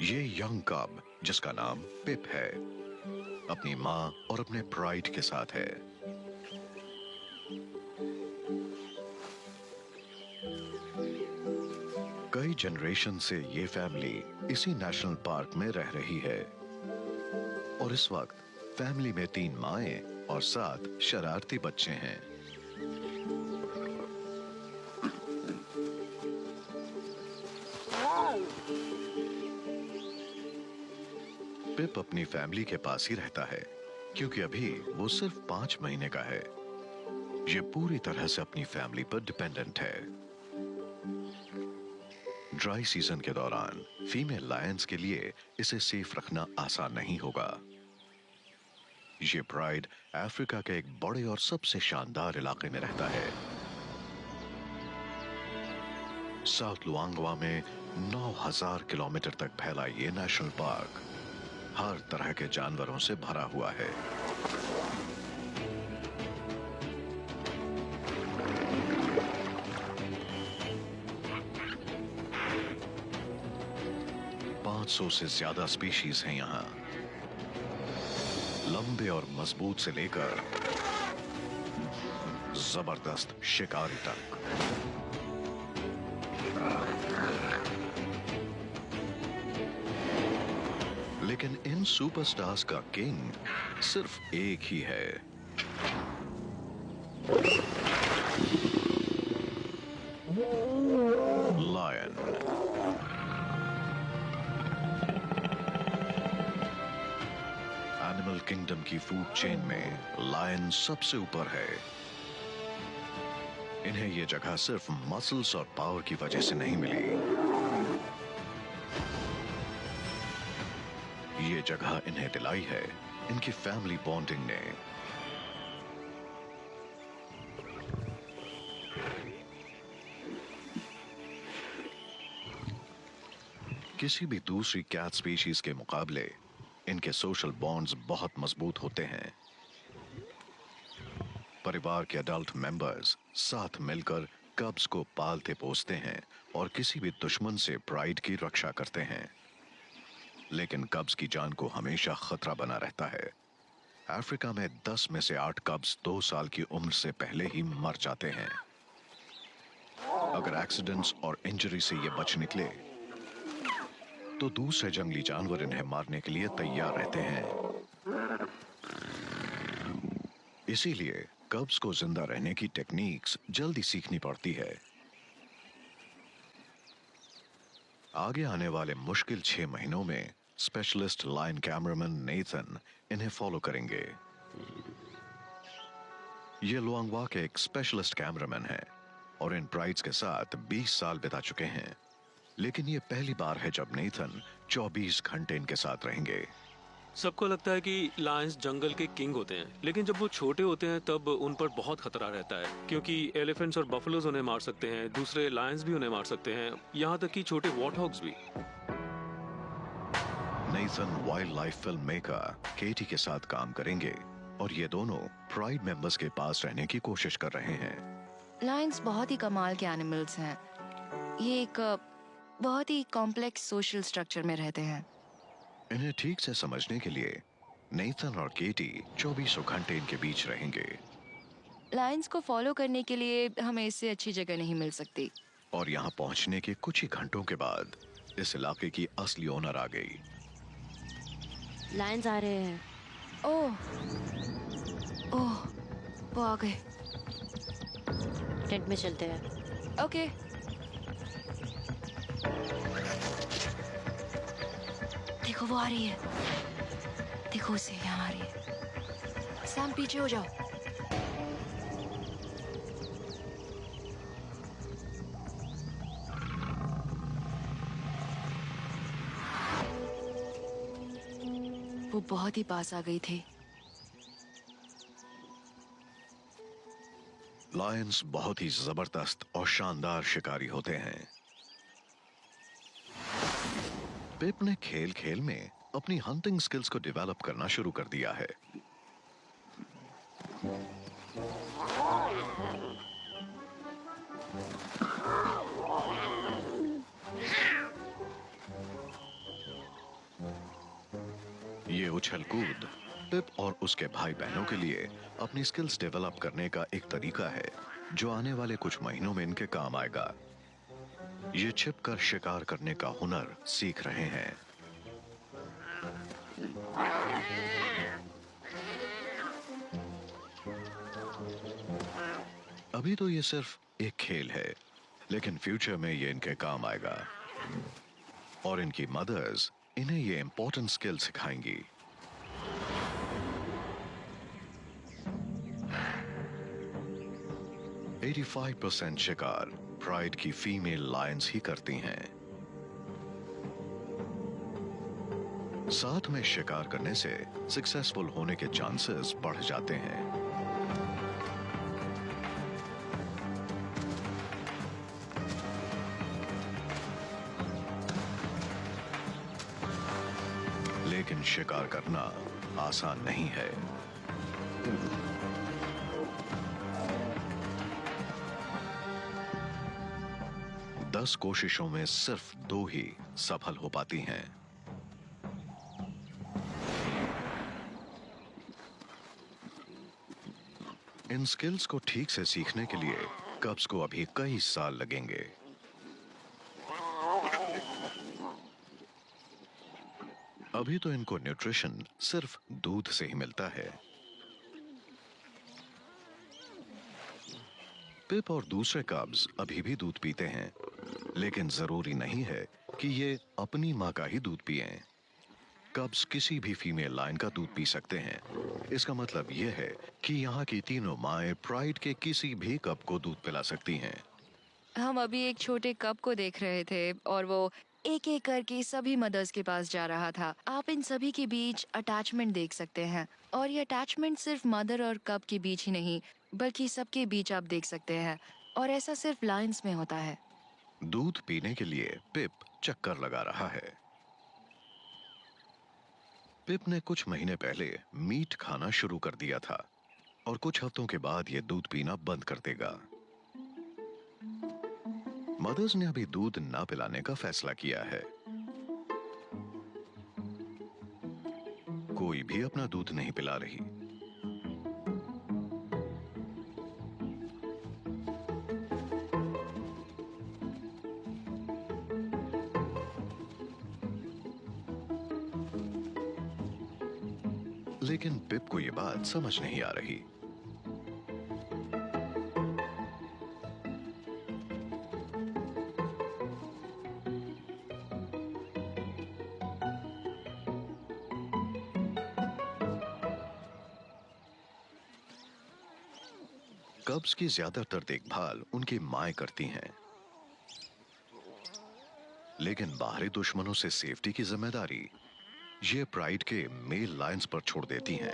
ये यंग कब जिसका नाम पिप है अपनी माँ और अपने ब्राइड के साथ है। कई जनरेशन से ये फैमिली इसी नेशनल पार्क में रह रही है और इस वक्त फैमिली में 3 माएं और 7 शरारती बच्चे हैं। पिप अपनी फैमिली के पास ही रहता है क्योंकि अभी वो सिर्फ 5 महीने का है। ये पूरी तरह से अपनी फैमिली पर डिपेंडेंट है। ड्राई सीजन के दौरान फीमेल लायंस के लिए इसे सेफ रखना आसान नहीं होगा। ये ब्राइड अफ्रीका के एक बड़े और सबसे शानदार इलाके में रहता है। साउथ लुआंगवा में 9000 किलोमीटर तक फैला ये नेशनल पार्क हर तरह के जानवरों से भरा हुआ है। सौ से ज्यादा स्पीशीज हैं यहाँ, लंबे और मजबूत से लेकर जबरदस्त शिकारी तक। लेकिन इन सुपरस्टार्स का किंग सिर्फ एक ही है, लायन। एनिमल किंगडम की फूड चेन में लायन सबसे ऊपर है। इन्हें यह जगह सिर्फ मसल्स और पावर की वजह से नहीं मिली। ये जगह इन्हें दिलाई है इनकी फैमिली बॉन्डिंग ने। किसी भी दूसरी कैट स्पीशीज के मुकाबले इनके सोशल बॉन्ड्स बहुत मजबूत होते हैं। परिवार के अडल्ट मेंबर्स साथ मिलकर कब्स को पालते पोसते हैं और किसी भी दुश्मन से ब्राइड की रक्षा करते हैं। लेकिन कब्स की जान को हमेशा खतरा बना रहता है। अफ्रीका में 10 में से 8 कब्स 2 साल की उम्र से पहले ही मर जाते हैं। अगर एक्सीडेंट्स और इंजरी से ये बच निकले तो दूसरे जंगली जानवर इन्हें मारने के लिए तैयार रहते हैं। इसीलिए कब्स को जिंदा रहने की टेक्निक्स जल्दी सीखनी पड़ती है। आगे आने वाले मुश्किल 6 महीनों में स्पेशलिस्ट लायन कैमरामैन नेथन इन्हें फॉलो करेंगे। ये लुआंगवा के एक स्पेशलिस्ट कैमरामैन हैं और इन ब्राइड्स के साथ 20 साल बिता चुके हैं। लेकिन ये पहली बार है जब नेथन 24 घंटे इनके साथ रहेंगे। सबको लगता है कि लायंस जंगल के किंग होते हैं, लेकिन जब वो छोटे होते हैं तब उन पर बहुत खतरा रहता है क्योंकि एलिफेंट्स और बफलोज उन्हें मार सकते हैं, दूसरे लायंस भी उन्हें मार सकते हैं, यहाँ तक कि छोटे वॉर्टहॉग्स भी। Nathan wildlife film maker Katie के साथ काम करेंगे और ये दोनों प्राइड मेंबर्स के पास रहने की कोशिश कर रहे हैं। लायंस बहुत ही कमाल के एनिमल्स हैं। ये एक बहुत ही कॉम्प्लेक्स सोशल स्ट्रक्चर में रहते हैं। इन्हें ठीक से समझने के लिए नेथन और केटी 24 घंटे इनके बीच रहेंगे। लायंस को फॉलो करने के लिए हमें इससे अच्छी जगह नहीं मिल सकती। और यहाँ पहुँचने के कुछ ही घंटों के बाद इस इलाके की असली ओनर आ गई। लायंस आ रहे हैं। ओह, ओह, वो आ गए। टेंट में चलते हैं। ओके। देखो वो आ रही है, देखो उसे, यहाँ आ रही है। सैम पीछे हो जाओ। वो बहुत ही पास आ गई थी। लायंस बहुत ही जबरदस्त और शानदार शिकारी होते हैं। पिप ने खेल खेल में अपनी हंटिंग स्किल्स को डेवलप करना शुरू कर दिया है। ये उछल कूद पिप और उसके भाई बहनों के लिए अपनी स्किल्स डेवलप करने का एक तरीका है जो आने वाले कुछ महीनों में इनके काम आएगा। ये छिपकर शिकार करने का हुनर सीख रहे हैं। अभी तो ये सिर्फ एक खेल है, लेकिन फ्यूचर में ये इनके काम आएगा और इनकी मदर्स इन्हें ये इंपॉर्टेंट स्किल सिखाएंगी। %85 शिकार प्राइड की फीमेल लायंस ही करती हैं। साथ में शिकार करने से सक्सेसफुल होने के चांसेस बढ़ जाते हैं। लेकिन शिकार करना आसान नहीं है। दस कोशिशों में सिर्फ 2 ही सफल हो पाती हैं। इन स्किल्स को ठीक से सीखने के लिए कब्स को अभी कई साल लगेंगे। अभी तो इनको न्यूट्रिशन सिर्फ दूध से ही मिलता है। पिप और दूसरे कब्स अभी भी दूध पीते हैं, लेकिन जरूरी नहीं है कि ये अपनी माँ का ही दूध पिएं। कब्स किसी भी फीमेल लायन का दूध पी सकते हैं। इसका मतलब यह है कि यहाँ की तीनों माएं प्राइड के किसी भी कब को दूध पिला सकती हैं। हम अभी एक छोटे कप को देख रहे थे और वो एक एक करके सभी मदर्स के पास जा रहा था। आप इन सभी के बीच अटैचमेंट देख सकते हैं और ये अटैचमेंट सिर्फ मदर और कप के बीच ही नहीं बल्कि सबके बीच आप देख सकते हैं, और ऐसा सिर्फ लायंस में होता है। दूध पीने के लिए पिप चक्कर लगा रहा है। पिप ने कुछ महीने पहले मीट खाना शुरू कर दिया था और कुछ हफ्तों के बाद ये दूध पीना बंद कर देगा। मदर्स ने अभी दूध ना पिलाने का फैसला किया है। कोई भी अपना दूध नहीं पिला रही। लेकिन पिप को यह बात समझ नहीं आ रही। कब्स की ज्यादातर देखभाल उनकी माएं करती हैं, लेकिन बाहरी दुश्मनों से सेफ्टी की जिम्मेदारी ये प्राइड के मेल लायंस पर छोड़ देती हैं।